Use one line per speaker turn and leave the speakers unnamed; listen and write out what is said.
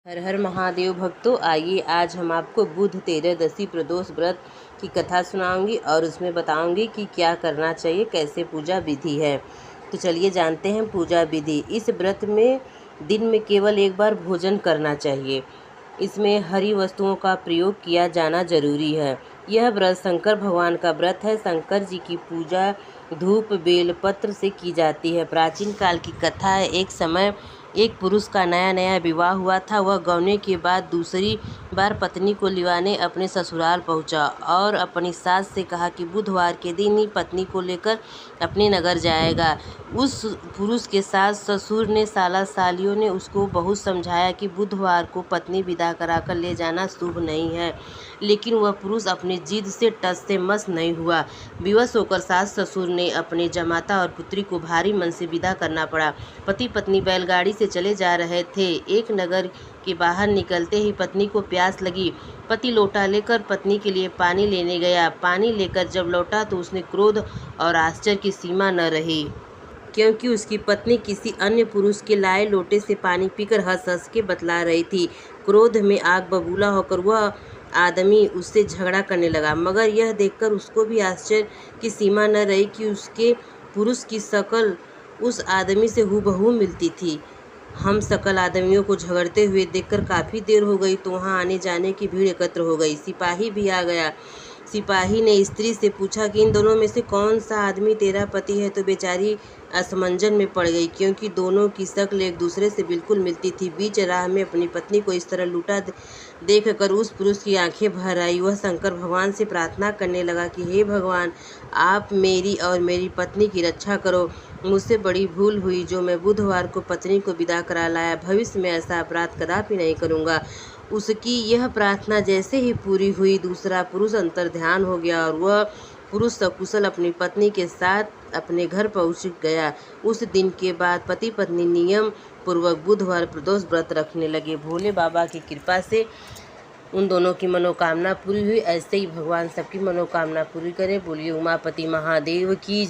हर हर महादेव भक्तों, आइए आज हम आपको बुध तेरहदशी प्रदोष व्रत की कथा सुनाऊंगी और उसमें बताऊंगी कि क्या करना चाहिए, कैसे पूजा विधि है। तो चलिए जानते हैं पूजा विधि। इस व्रत में दिन में केवल एक बार भोजन करना चाहिए। इसमें हरी वस्तुओं का प्रयोग किया जाना जरूरी है। यह व्रत शंकर भगवान का व्रत है। शंकर जी की पूजा धूप बेल पत्र से की जाती है। प्राचीन काल की कथा है। एक समय एक पुरुष का नया नया विवाह हुआ था। वह गौने के बाद दूसरी बार पत्नी को लिवाने अपने ससुराल पहुंचा और अपनी सास से कहा कि बुधवार के दिन ही पत्नी को लेकर अपने नगर जाएगा। उस पुरुष के सास ससुर ने साला सालियों ने उसको बहुत समझाया कि बुधवार को पत्नी विदा कराकर ले जाना शुभ नहीं है, लेकिन वह पुरुष अपनी जिद से टस से मस नहीं हुआ। विवश होकर सास ससुर ने अपने जमाता और पुत्री को भारी मन से विदा करना पड़ा। पति पत्नी बैलगाड़ी से चले जा रहे थे। एक नगर के बाहर निकलते ही पत्नी को प्यास लगी। पति लोटा लेकर पत्नी के लिए पानी लेने गया। पानी लेकर जब लौटा तो उसने क्रोध और आश्चर्य की सीमा न रही, क्योंकि उसकी पत्नी किसी अन्य पुरुष के लाए लोटे से पानी पीकर हंस हंस के बतला रही थी। क्रोध में आग बबूला होकर वह आदमी उससे झगड़ा करने लगा, मगर यह देखकर उसको भी आश्चर्य की सीमा न रही कि उसके पुरुष की शक्ल उस आदमी से हूबहू मिलती थी। हम सकल आदमियों को झगड़ते हुए देखकर काफ़ी देर हो गई तो वहाँ आने जाने की भीड़ एकत्र हो गई। सिपाही भी आ गया। सिपाही ने स्त्री से पूछा कि इन दोनों में से कौन सा आदमी तेरा पति है, तो बेचारी असमंजन में पड़ गई, क्योंकि दोनों की शक्ल एक दूसरे से बिल्कुल मिलती थी। बीच राह में अपनी पत्नी को इस तरह लूटा देखकर उस पुरुष की आंखें भर आई। वह शंकर भगवान से प्रार्थना करने लगा कि हे भगवान, आप मेरी और मेरी पत्नी की रक्षा करो। मुझसे बड़ी भूल हुई जो मैं बुधवार को पत्नी को विदा करा लाया। भविष्य में ऐसा अपराध कदापि नहीं करूँगा। उसकी यह प्रार्थना जैसे ही पूरी हुई, दूसरा पुरुष अंतर्ध्यान हो गया और वह पुरुष सकुशल अपनी पत्नी के साथ अपने घर पहुंच गया। उस दिन के बाद पति पत्नी नियम पूर्वक बुधवार प्रदोष व्रत रखने लगे। भोले बाबा की कृपा से उन दोनों की मनोकामना पूरी हुई। ऐसे ही भगवान सबकी मनोकामना पूरी करे। बोलिए उमापति महादेव की।